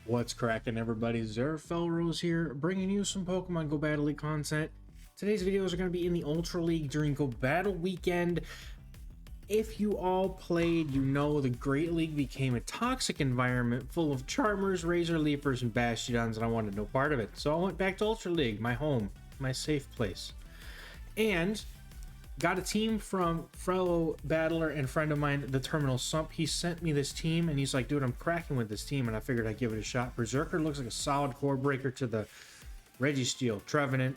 What's cracking, everybody? Zerfelros here, bringing you some Pokemon Go Battle League content. Today's videos are going to be in the Ultra League during Go Battle Weekend. If you all played, you know the Great League became a toxic environment full of Charmers, Razor Leapers, and Bastiodons, and I wanted no part of it. So I went back to Ultra League, my home, my safe place. And got a team from fellow battler and friend of mine, the Terminal Sump. He sent me this team, and he's like, dude, I'm cracking with this team, and I figured I'd give it a shot. Berserker looks like a solid core breaker to the Registeel, Trevenant,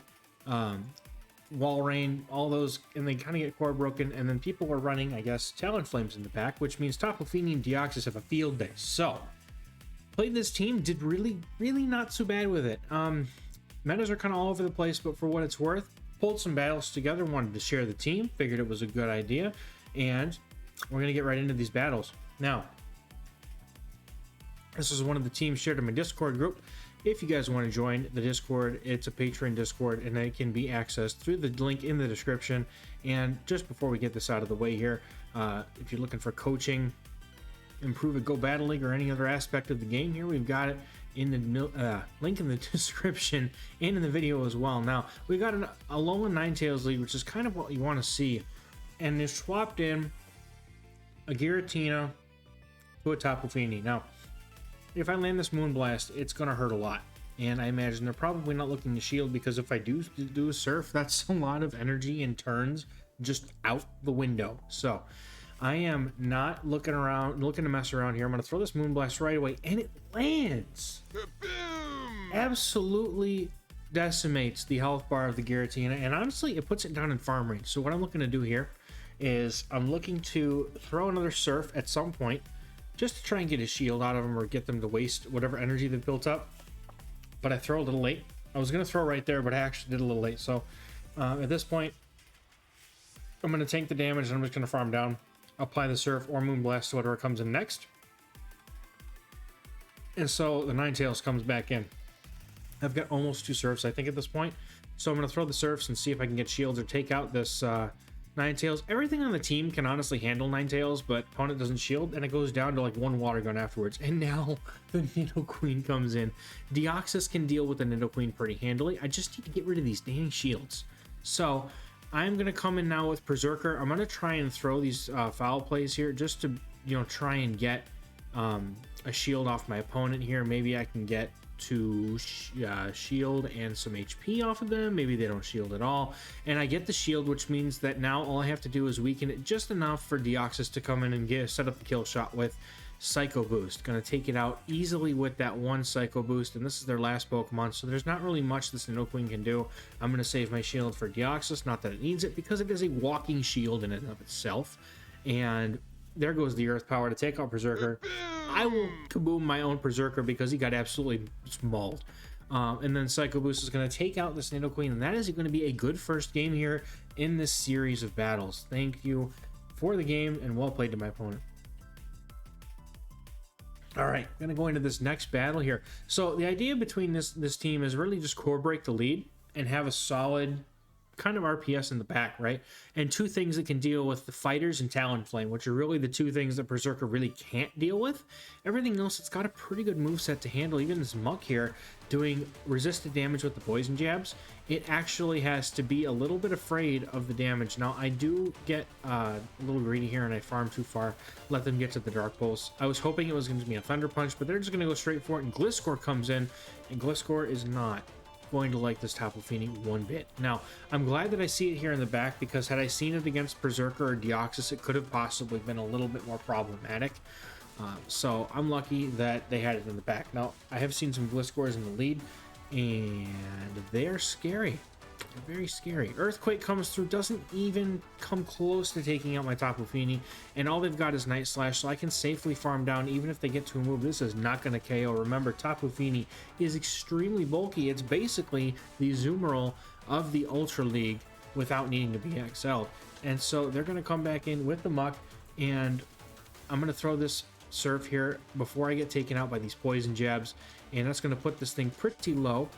Walrein, all those, and they kind of get core broken, and then people are running, I guess, Talonflames in the back, which means Tapu Fini and Deoxys have a field day. So, played this team, did really not so bad with it. Metas are kind of all over the place, but for what it's worth, pulled some battles together, wanted to share the team, figured it was a good idea, and we're going to get right into these battles. Now, this is one of the teams shared in my Discord group. If you guys want to join the Discord, it's a Patreon Discord, and it can be accessed through the link in the description. And just before we get this out of the way here, if you're looking for coaching, improve a Go Battle League, or any other aspect of the game here, we've got it in the link in the description and in the video as well. Now, we got a Alolan Ninetales League, which is kind of what you want to see, and they swapped in a Giratina to a Tapu Fini. Now, if I land this Moonblast, it's going to hurt a lot, and I imagine they're probably not looking to shield, because if I do a Surf, that's a lot of energy and turns just out the window. So I am not looking to mess around here. I'm going to throw this Moonblast right away, and it lands. Absolutely decimates the health bar of the Giratina, and honestly, it puts it down in farm range. So what I'm looking to do here is I'm looking to throw another Surf at some point, just to try and get a shield out of them, or get them to waste whatever energy they've built up. But I throw a little late. I was going to throw right there, but I actually did a little late. So at this point, I'm going to tank the damage, and I'm just going to farm down, apply the Surf or Moonblast to whatever comes in next. And so the Ninetales comes back in. I've got almost 2 Surfs, I think, at this point. So I'm going to throw the Surfs and see if I can get shields or take out this Ninetales. Everything on the team can honestly handle Ninetales, but opponent doesn't shield, and it goes down to like 1 water gun afterwards. And now the Nidoqueen comes in. Deoxys can deal with the Nidoqueen pretty handily. I just need to get rid of these dang shields. So I'm going to come in now with Berserker. I'm going to try and throw these foul plays here just to, try and get a shield off my opponent here. Maybe I can get to shield and some HP off of them. Maybe they don't shield at all, and I get the shield, which means that now all I have to do is weaken it just enough for Deoxys to come in and set up the kill shot with Psycho Boost. Gonna take it out easily with that 1 Psycho Boost, and this is their last Pokemon, so there's not really much this Nidoqueen can do. I'm gonna save my shield for Deoxys, not that it needs it, because it is a walking shield in and of itself. And there goes the Earth Power to take out Berserker. I will kaboom my own Berserker because he got absolutely mauled. And then Psycho Boost is going to take out this Nidoqueen, and that is going to be a good first game here in this series of battles. Thank you for the game, and well played to my opponent. All right, going to go into this next battle here. So the idea between this team is really just core break the lead and have a solid kind of RPS in the back, right? And 2 things that can deal with the fighters and Talonflame, which are really the 2 things that Berserker really can't deal with. Everything else, it's got a pretty good moveset to handle. Even this Muck here, doing resisted damage with the poison jabs, it actually has to be a little bit afraid of the damage. Now, I do get a little greedy here, and I farm too far, let them get to the Dark Pulse. I was hoping it was going to be a Thunder Punch, but they're just going to go straight for it, and Gliscor comes in, and Gliscor is not going to like this Tapu Fini one bit. Now, I'm glad that I see it here in the back, because had I seen it against Berserker or Deoxys, it could have possibly been a little bit more problematic. So I'm lucky that they had it in the back. Now, I have seen some Gliscors in the lead, and they're scary. They're very scary. Earthquake comes through, doesn't even come close to taking out my Tapu Fini, and all they've got is Night Slash, so I can safely farm down even if they get to a move. This is not going to KO. Remember, Tapu Fini is extremely bulky. It's basically the Zoomerl of the Ultra League without needing to be XL'd. And so they're going to come back in with the Muck, and I'm going to throw this Surf here before I get taken out by these poison jabs, and that's going to put this thing pretty low,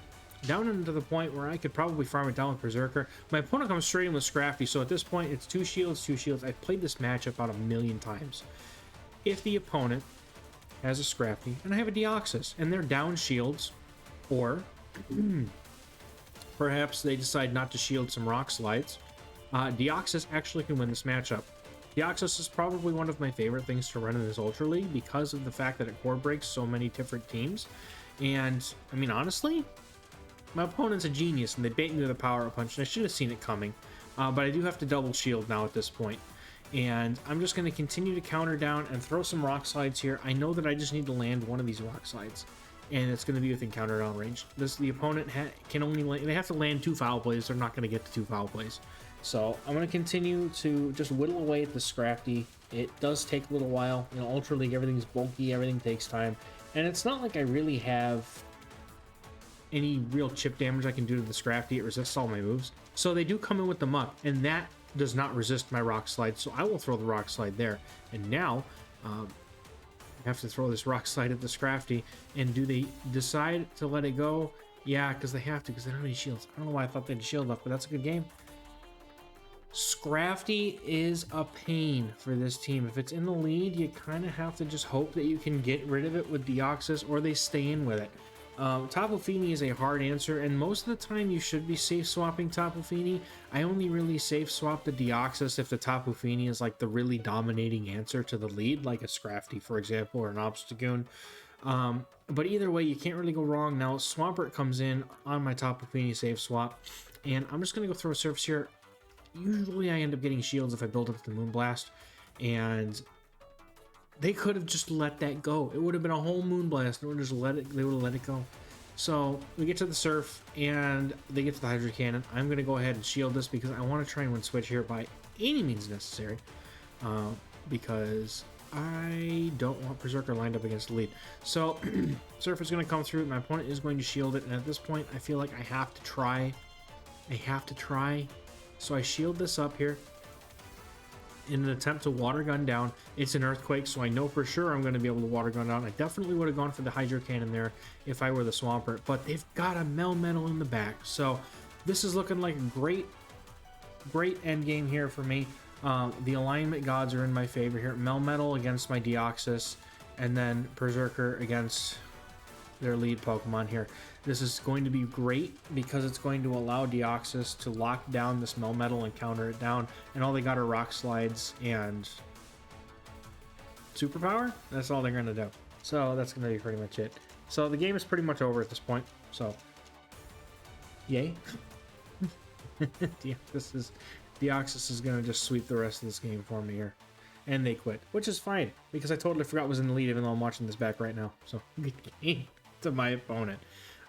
down into the point where I could probably farm it down with Berserker. My opponent comes straight in with Scrafty, so at this point it's 2 shields, 2 shields. I've played this matchup about 1,000,000 times. If the opponent has a Scrafty, and I have a Deoxys, and they're down shields, or perhaps they decide not to shield some Rock Slides. Deoxys actually can win this matchup. Deoxys is probably one of my favorite things to run in this Ultra League because of the fact that it core breaks so many different teams. And, I mean, honestly, my opponent's a genius, and they bait me with a power-up punch, and I should have seen it coming. But I do have to double shield now at this point. And I'm just going to continue to counter down and throw some Rock Slides here. I know that I just need to land one of these Rock Slides, and it's going to be within counter down range. The opponent can only land, they have to land 2 foul plays. They're not going to get to 2 foul plays. So I'm going to continue to just whittle away at the Scrafty. It does take a little while. You know, Ultra League, everything's bulky, everything takes time. And it's not like I really have any real chip damage I can do to the Scrafty. It resists all my moves. So they do come in with the Muck, and that does not resist my Rock Slide, so I will throw the Rock Slide there. And now, I have to throw this Rock Slide at the Scrafty, and do they decide to let it go? Yeah, because they have to, because they don't have any shields. I don't know why I thought they had shield up, but that's a good game. Scrafty is a pain for this team. If it's in the lead, you kind of have to just hope that you can get rid of it with Deoxys, or they stay in with it. Tapu Fini is a hard answer, and most of the time you should be safe swapping Tapu Fini. I only really safe swap the Deoxys if the Tapu Fini is like the really dominating answer to the lead, like a Scrafty, for example, or an Obstagoon. But either way, you can't really go wrong. Now, Swampert comes in on my Tapu Fini safe swap, and I'm just going to go throw a Surface here. Usually I end up getting shields if I build up the Moonblast, and they could have just let that go. It would have been a whole Moonblast, and they would have let it go. So we get to the Surf, and they get to the Hydro Cannon. I'm going to go ahead and shield this because I want to try and win Switch here by any means necessary, because I don't want Berserker lined up against the lead. So Surf is going to come through. My opponent is going to shield it, and at this point, I feel like I have to try. So I shield this up here in an attempt to Water Gun down. It's an Earthquake, so I know for sure I'm going to be able to Water Gun down. I definitely would have gone for the Hydro Cannon there if I were the Swampert, but they've got a Melmetal in the back. So this is looking like a great end game here for me. The alignment gods are in my favor here. Melmetal against my Deoxys, and then Berserker against their lead Pokemon here. This is going to be great because it's going to allow Deoxys to lock down this Melmetal and counter it down, and all they got are Rock Slides and Superpower. That's all they're going to do. So that's going to be pretty much it. So the game is pretty much over at this point. So, yay. Deoxys is going to just sweep the rest of this game for me here. And they quit, which is fine, because I totally forgot I was in the lead even though I'm watching this back right now. So, good game to my opponent.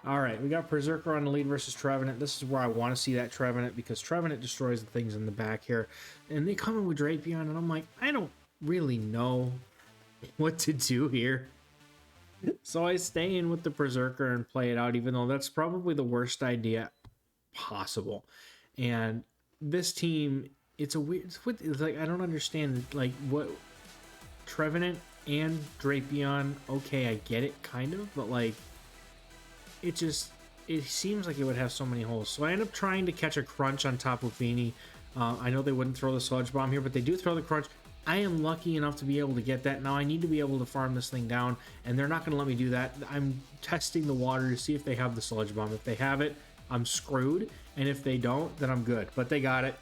Alright, we got Berserker on the lead versus Trevenant. This is where I want to see that Trevenant, because Trevenant destroys the things in the back here. And they come in with Drapion, and I'm like, I don't really know what to do here. So I stay in with the Berserker and play it out, even though that's probably the worst idea possible. And this team, it's like, I don't understand, like, what Trevenant and Drapion, okay, I get it, kind of, but, like, it seems like it would have so many holes. So I end up trying to catch a Crunch on Tapu Fini. I know they wouldn't throw the Sludge Bomb here, but they do throw the Crunch. I am lucky enough to be able to get that. Now I need to be able to farm this thing down, and they're not going to let me do that. I'm testing the water to see if they have the Sludge Bomb. If they have it, I'm screwed, and if they don't, then I'm good. But they got it.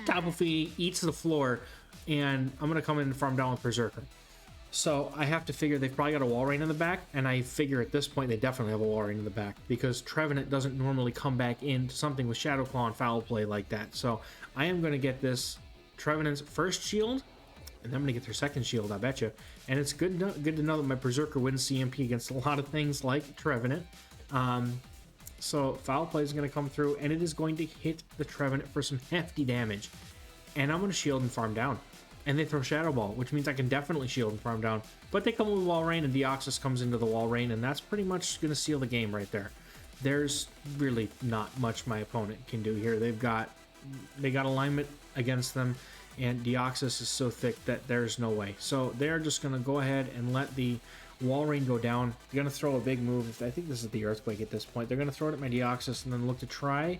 Tapu Fini eats the floor, and I'm going to come in and farm down with Berserker. So I have to figure they've probably got a Walrein in the back, and I figure at this point they definitely have a Walrein in the back, because Trevenant doesn't normally come back into something with Shadow Claw and Foul Play like that. So I am going to get this Trevenant's first shield, and I'm going to get their second shield, I bet you. And it's good to know that my Berserker wins CMP against a lot of things like Trevenant. So Foul Play is going to come through, and it is going to hit the Trevenant for some hefty damage. And I'm going to shield and farm down. And they throw Shadow Ball, which means I can definitely shield and farm down. But they come with Walrein, and Deoxys comes into the Walrein, and that's pretty much going to seal the game right there. There's really not much my opponent can do here. They got alignment against them, and Deoxys is so thick that there's no way. So they're just going to go ahead and let the Walrein go down. They're going to throw a big move. I think this is the Earthquake at this point. They're going to throw it at my Deoxys and then look to try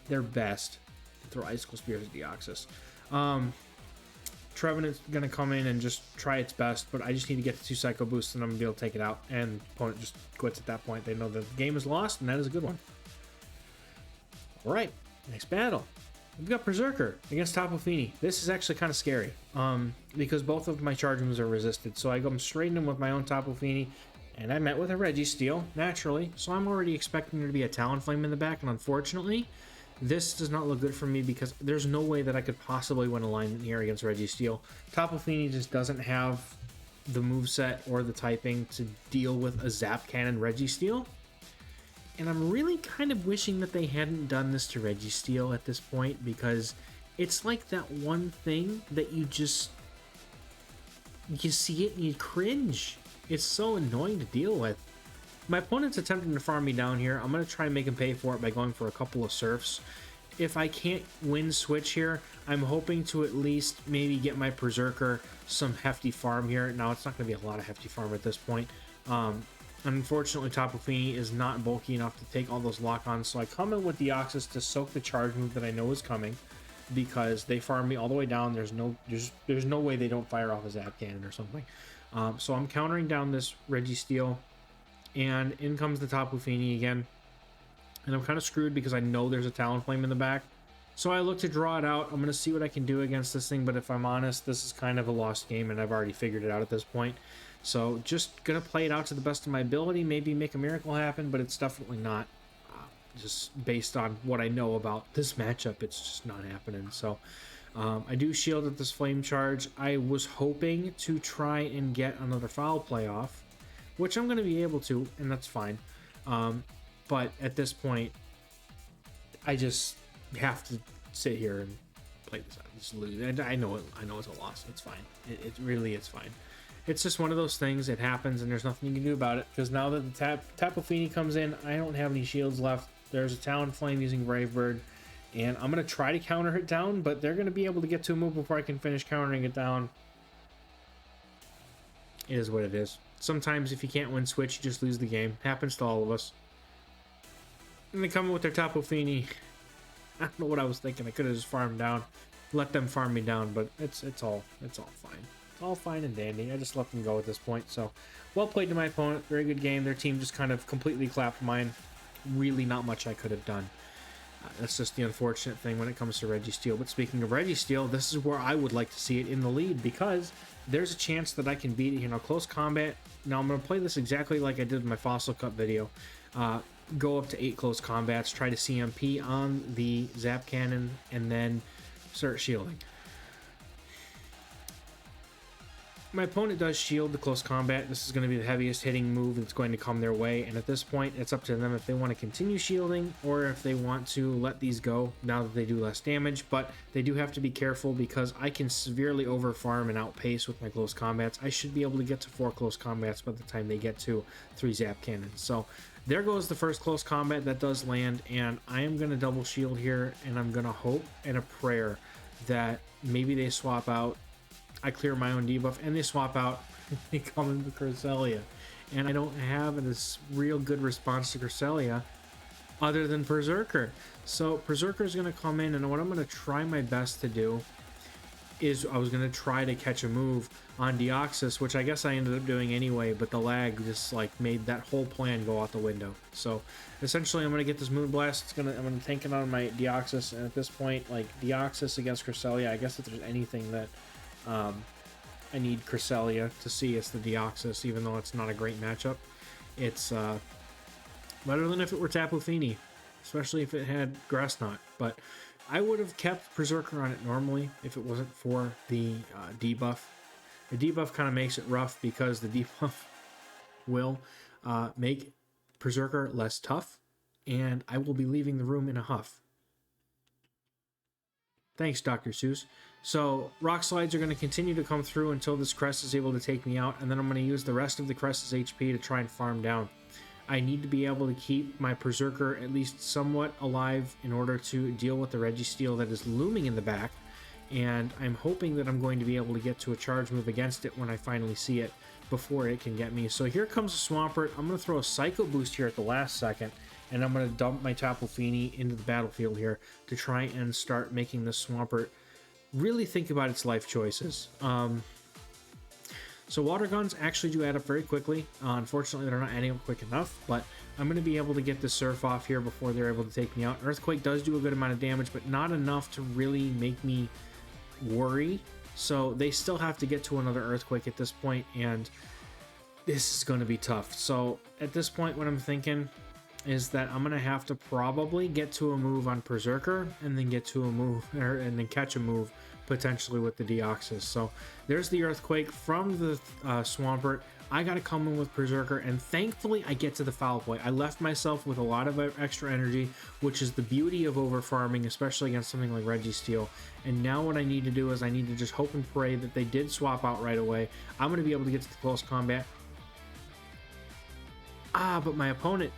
their best to throw Icicle Spears at Deoxys. Trevenant's going to come in and just try its best, but I just need to get the 2 Psycho Boosts and I'm going to be able to take it out. And the opponent just quits at that point. They know that the game is lost, and that is a good one. Alright, next battle. We've got Berserker against Tapu Fini. This is actually kind of scary, because both of my charge moves are resisted. So I go straight in with my own Tapu Fini, and I met with a Registeel, naturally. So I'm already expecting there to be a Talonflame in the back, and unfortunately, this does not look good for me because there's no way that I could possibly win alignment here against Registeel. Tapu Fini just doesn't have the moveset or the typing to deal with a Zap Cannon Registeel. And I'm really kind of wishing that they hadn't done this to Registeel at this point, because it's like that one thing that you see it and you cringe. It's so annoying to deal with. My opponent's attempting to farm me down here. I'm going to try and make him pay for it by going for a couple of Surfs. If I can't win switch here, I'm hoping to at least maybe get my Berserker some hefty farm here. Now, it's not going to be a lot of hefty farm at this point. Unfortunately, Tapu Fini is not bulky enough to take all those lock-ons, so I come in with Deoxys to soak the charge move that I know is coming, because they farm me all the way down. There's no way they don't fire off a Zap Cannon or something. So I'm countering down this Registeel, and in comes the Tapu Fini again. And I'm kind of screwed because I know there's a Talonflame in the back. So I look to draw it out. I'm going to see what I can do against this thing, but if I'm honest, this is kind of a lost game, and I've already figured it out at this point. So just going to play it out to the best of my ability, maybe make a miracle happen, but it's definitely not. Just based on what I know about this matchup, it's just not happening. So I do shield at this Flame Charge. I was hoping to try and get another foul play off, which I'm going to be able to, and that's fine. But at this point, I just have to sit here and play this out. Just lose. And I know it's a loss. It's fine. It really is fine. It's just one of those things. It happens, and there's nothing you can do about it. Because now that the Tapu Fini comes in, I don't have any shields left. There's a Talonflame using Brave Bird, and I'm going to try to counter it down, but they're going to be able to get to a move before I can finish countering it down. It is what it is. Sometimes if you can't win switch, you just lose the game. Happens to all of us. And they come in with their Tapu Fini. I don't know what I was thinking. I could have just farmed down, let them farm me down, but it's all fine. It's all fine and dandy. I just let them go at this point. So, well played to my opponent. Very good game. Their team just kind of completely clapped mine. Really not much I could have done. That's just the unfortunate thing when it comes to Registeel. But speaking of Registeel, this is where I would like to see it in the lead, because there's a chance that I can beat it. You know, close combat. Now, I'm going to play this exactly like I did in my Fossil Cup video. Go up to 8 close combats, try to CMP on the Zap Cannon, and then start shielding. My opponent does shield the close combat. This is going to be the heaviest hitting move that's going to come their way, and at this point, it's up to them if they want to continue shielding or if they want to let these go now that they do less damage, but they do have to be careful because I can severely overfarm and outpace with my close combats. I should be able to get to 4 close combats by the time they get to 3 Zap Cannons. So there goes the first close combat that does land, and I am going to double shield here, and I'm going to hope and a prayer that maybe they swap out. I clear my own debuff, and they swap out. They come into Cresselia, and I don't have a real good response to Cresselia other than Berserker. So Berserker is going to come in, and what I'm going to try my best to do is I was going to try to catch a move on Deoxys, which I guess I ended up doing anyway, but the lag just like made that whole plan go out the window. So essentially I'm going to get this Moonblast. I'm going to tank it on my Deoxys, and at this point, like Deoxys against Cresselia, I guess if there's anything that I need Cresselia to see, it's the Deoxys, even though it's not a great matchup. It's better than if it were Tapu Fini, especially if it had Grass Knot. But I would have kept Berserker on it normally if it wasn't for the debuff. The debuff kind of makes it rough because the debuff will make Berserker less tough, and I will be leaving the room in a huff. Thanks, Dr. Seuss. So, Rock Slides are going to continue to come through until this Crest is able to take me out, and then I'm going to use the rest of the Crest's HP to try and farm down. I need to be able to keep my Berserker at least somewhat alive in order to deal with the Registeel that is looming in the back, and I'm hoping that I'm going to be able to get to a charge move against it when I finally see it before it can get me. So here comes a Swampert. I'm going to throw a Psycho Boost here at the last second, and I'm going to dump my Tapu Fini into the battlefield here to try and start making this Swampert really think about its life choices. So water guns actually do add up very quickly. Unfortunately, they're not adding up quick enough, but I'm going to be able to get the surf off here before they're able to take me out. Earthquake does do a good amount of damage, but not enough to really make me worry. So they still have to get to another earthquake at this point, and this is going to be tough. So at this point, what I'm thinking is that I'm going to have to probably get to a move on Berserker and then get to a move, and then catch a move potentially with the Deoxys. So there's the earthquake from the Swampert. I got to come in with Berserker, and thankfully I get to the foul play. I left myself with a lot of extra energy, which is the beauty of over farming, especially against something like Registeel. And now what I need to do is I need to just hope and pray that they did swap out right away. I'm going to be able to get to the close combat. But my opponent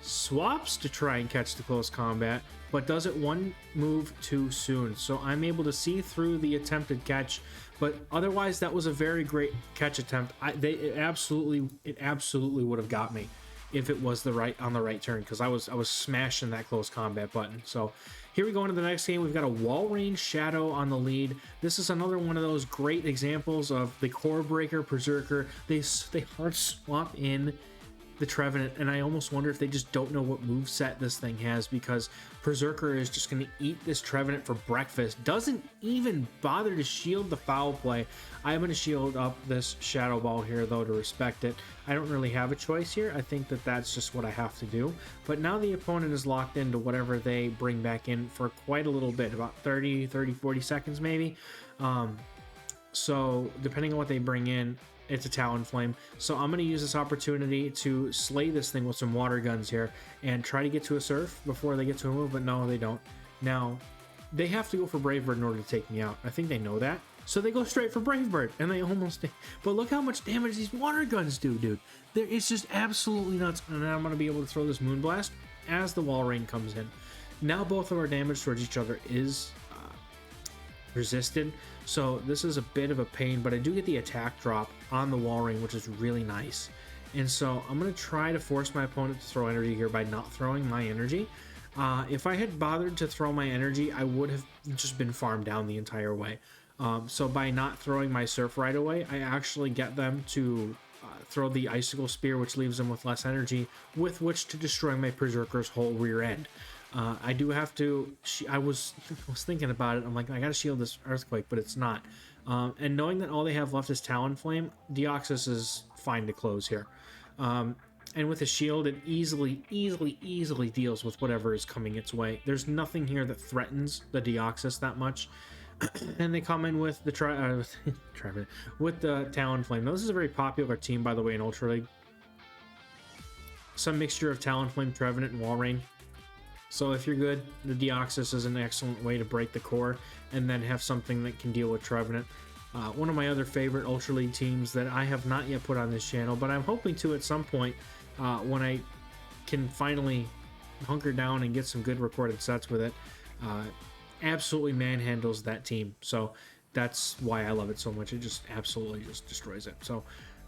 swaps to try and catch the close combat, but does it one move too soon. So I'm able to see through the attempted catch, but otherwise that was a very great catch attempt. It absolutely would have got me if it was on the right turn, because I was smashing that close combat button. So here we go into the next game. We've got a Wall Range Shadow on the lead. This is another one of those great examples of the Core Breaker Berserker. They hard swap in the Trevenant, and I almost wonder if they just don't know what moveset this thing has, because Berserker is just going to eat this Trevenant for breakfast. Doesn't even bother to shield the foul play. I'm going to shield up this Shadow Ball here, though, to respect it. I don't really have a choice here. I think that that's just what I have to do. But now the opponent is locked into whatever they bring back in for quite a little bit, about 30, 40 seconds maybe. So depending on what they bring in, it's a Talonflame. So I'm going to use this opportunity to slay this thing with some water guns here and try to get to a surf before they get to a move, but no, they don't. Now, they have to go for Brave Bird in order to take me out. I think they know that. So they go straight for Brave Bird, and they almost... But look how much damage these water guns do, dude. It's just absolutely nuts. And then I'm going to be able to throw this Moonblast as the Wall Rain comes in. Now both of our damage towards each other is resisted, so this is a bit of a pain, but I do get the attack drop on the Wall Ring, which is really nice. And so I'm going to try to force my opponent to throw energy here by not throwing my energy. If I had bothered to throw my energy, I would have just been farmed down the entire way. So by not throwing my Surf right away, I actually get them to throw the Icicle Spear, which leaves them with less energy with which to destroy my Berserker's whole rear end. I do have to... I was thinking about it. I'm like, I gotta shield this Earthquake, but it's not. And knowing that all they have left is Talonflame, Deoxys is fine to close here. And with a shield, it easily deals with whatever is coming its way. There's nothing here that threatens the Deoxys that much. And they come in with the with the Talonflame. Now, this is a very popular team, by the way, in Ultra League. Some mixture of Talonflame, Trevenant, and Walrein. So if you're good, the Deoxys is an excellent way to break the core and then have something that can deal with Trevenant. One of my other favorite Ultra League teams that I have not yet put on this channel, but I'm hoping to at some point when I can finally hunker down and get some good recorded sets with it. Absolutely manhandles that team. So that's why I love it so much. It just absolutely just destroys it. So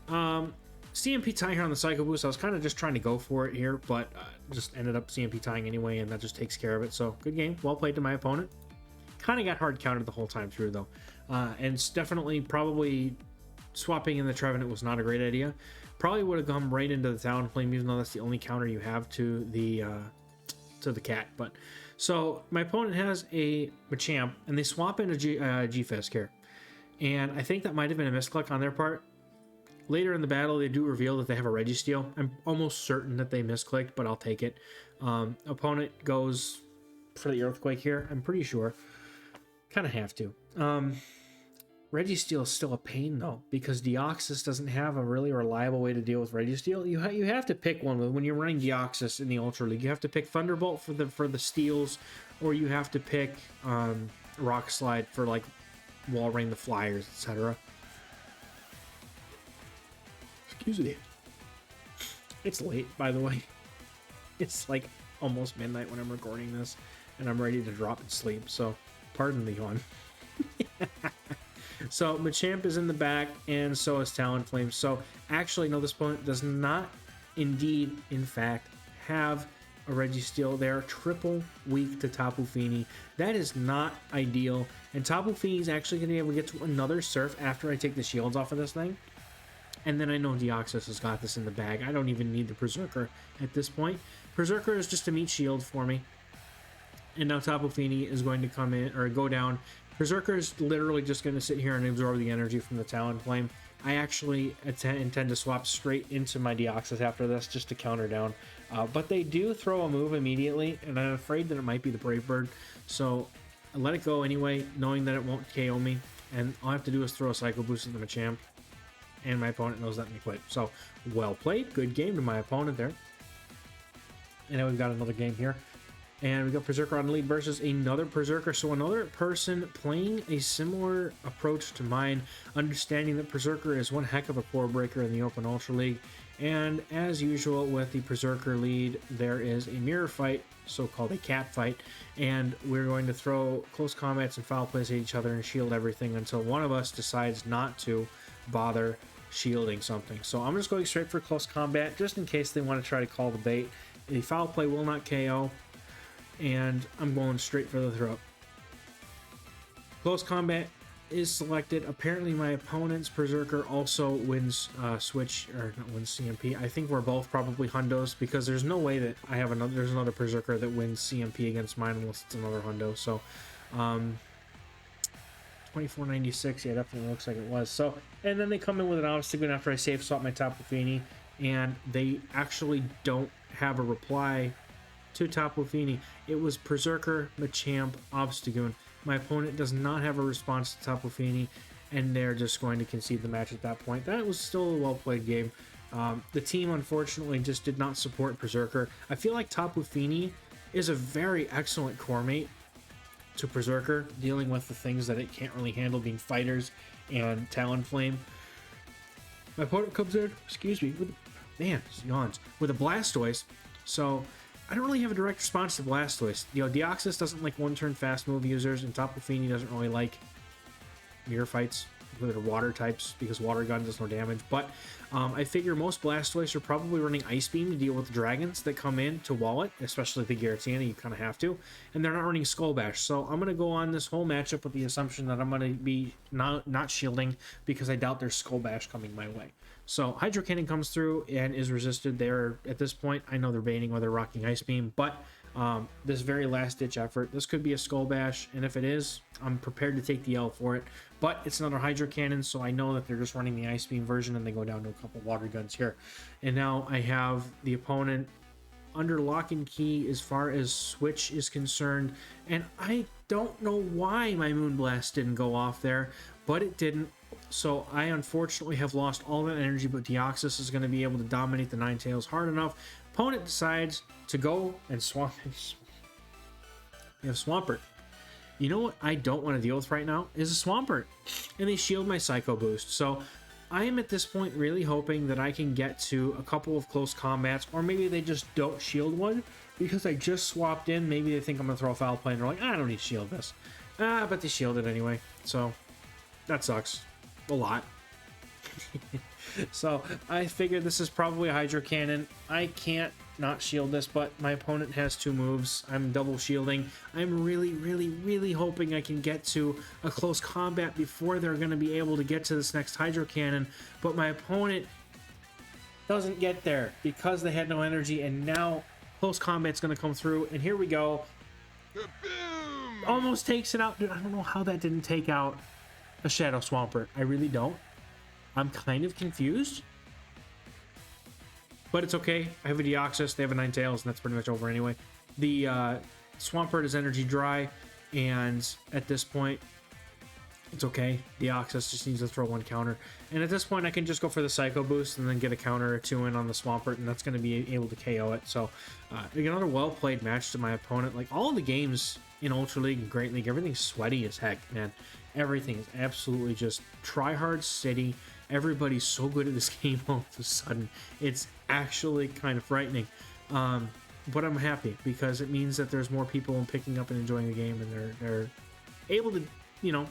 CMP tie here on the Psycho Boost. I was kind of just trying to go for it here, but just ended up CMP tying anyway, and that just takes care of it. So good game. Well played to my opponent. Kind of got hard countered the whole time through, though. And it's definitely probably swapping in the Trevenant was not a great idea. Probably would have come right into the Talonflame, even though that's the only counter you have to the cat. But so my opponent has a Machamp, and they swap in a G-Fisk here. And I think that might have been a misclick on their part. Later in the battle, they do reveal that they have a Registeel. I'm almost certain that they misclicked, but I'll take it. Opponent goes for the Earthquake here, I'm pretty sure. Kind of have to. Registeel is still a pain, though, because Deoxys doesn't have a really reliable way to deal with Registeel. You have to pick one. When you're running Deoxys in the Ultra League, you have to pick Thunderbolt for the steals, or you have to pick Rock Slide for, like, Wall Rain the Flyers, etc. Excuse me. It's late, by the way. It's like almost midnight when I'm recording this, and I'm ready to drop and sleep, so pardon the yawn. So Machamp is in the back, and so is Talonflame. So actually, no, this opponent does not indeed, in fact, have a Registeel. They are triple weak to Tapu Fini. That is not ideal. And Tapu Fini is actually going to be able to get to another Surf after I take the shields off of this thing. And then I know Deoxys has got this in the bag. I don't even need the Berserker at this point. Berserker is just a meat shield for me. And now Tapu Fini is going to come in, or go down. Berserker is literally just going to sit here and absorb the energy from the Talonflame. I actually intend to swap straight into my Deoxys after this, just to counter down. But they do throw a move immediately, and I'm afraid that it might be the Brave Bird. So I let it go anyway, knowing that it won't KO me. And all I have to do is throw a Psycho Boost at the Machamp. And my opponent knows that me quit. So, well played. Good game to my opponent there. And now we've got another game here. And we've got Berserker on the lead versus another Berserker. So another person playing a similar approach to mine, understanding that Berserker is one heck of a core breaker in the Open Ultra League. And as usual with the Berserker lead, there is a mirror fight, so-called a cat fight. And we're going to throw close combats and foul plays at each other and shield everything until one of us decides not to bother shielding something. So I'm just going straight for close combat, just in case they want to try to call the bait. The foul play will not KO. And I'm going straight for the throat. Close combat is selected. Apparently my opponent's Berserker also wins switch, or not wins CMP. I think we're both probably hundos, because there's no way that I have another, there's another Berserker that wins CMP against mine unless it's another hundo. So 2496, yeah, definitely looks like it was. So, and then they come in with an obstacle after I safe swap my Tapu Fini, and they actually don't have a reply to Tapu Fini. It was Berserker, Machamp, Obstagoon. My opponent does not have a response to Tapu Fini, and they're just going to concede the match at that point. That was still a well-played game. The team, unfortunately, just did not support Berserker. I feel like Tapu Fini is a very excellent core mate to Berserker, dealing with the things that it can't really handle, being fighters and Talonflame. My opponent comes in, excuse me, with, man, yawns, with a Blastoise. So I don't really have a direct response to Blastoise. You know, Deoxys doesn't like one-turn fast move users, and Tapu Fini doesn't really like mirror fights with water types, because Water Gun does no damage. But I figure most Blastoise are probably running Ice Beam to deal with the dragons that come in to wall it, especially the Giratina, you kind of have to. And they're not running Skull Bash. So I'm going to go on this whole matchup with the assumption that I'm going to be not shielding, because I doubt there's Skull Bash coming my way. So Hydro Cannon comes through and is resisted. They're, at this point, I know they're baiting or they're rocking Ice Beam, but this very last ditch effort, this could be a Skull Bash, and if it is, I'm prepared to take the L for it. But it's another Hydro Cannon, so I know that they're just running the Ice Beam version, and they go down to a couple Water Guns here. And now I have the opponent under lock and key as far as switch is concerned, and I don't know why my Moonblast didn't go off there, but it didn't. So I unfortunately have lost all that energy, but Deoxys is going to be able to dominate the Ninetales hard enough. Opponent decides to go and swamp. You have Swampert. You know what I don't want to deal with right now is a Swampert. And they shield my Psycho Boost. So I am at this point really hoping that I can get to a couple of close combats, or maybe they just don't shield one because I just swapped in. Maybe they think I'm going to throw a foul play and they're like, I don't need to shield this. But they shielded anyway. So that sucks a lot. So I figured this is probably a Hydro Cannon. I can't not shield this, but my opponent has two moves. I'm double shielding. I'm really hoping I can get to a close combat before they're going to be able to get to this next Hydro Cannon, but my opponent doesn't get there because they had no energy, and now close combat's going to come through, and here we go. Almost takes it out. Dude, I don't know how that didn't take out a Shadow Swampert. I really don't. I'm kind of confused. But it's okay. I have a Deoxys, they have a Ninetales, and that's pretty much over anyway. The Swampert is energy dry, and at this point, it's okay. Deoxys just needs to throw one counter. And at this point, I can just go for the Psycho Boost and then get a counter or two in on the Swampert, and that's going to be able to KO it. So, another well-played match to my opponent. Like, all the games in Ultra League and Great League, everything's sweaty as heck, man. Everything is absolutely just try-hard city. Everybody's so good at this game all of a sudden. It's actually kind of frightening. But I'm happy because it means that there's more people picking up and enjoying the game, and they're able to, you know,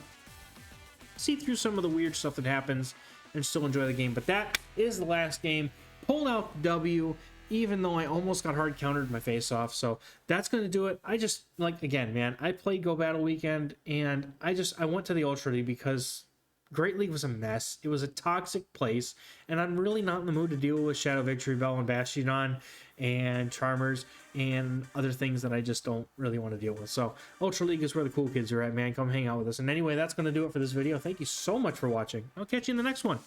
see through some of the weird stuff that happens and still enjoy the game. But that is the last game. Pulled out the W even though I almost got hard countered my face off. So that's going to do it. I just, like, again, man, I played Go Battle Weekend, and I went to the Ultra League because Great League was a mess. It was a toxic place, and I'm really not in the mood to deal with Shadow Victory Bell and Bastion and Charmers and other things that I just don't really want to deal with. So Ultra League is where the cool kids are at, man. Come hang out with us. And anyway, that's going to do it for this video. Thank you so much for watching. I'll catch you in the next one.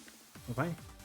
Bye-bye.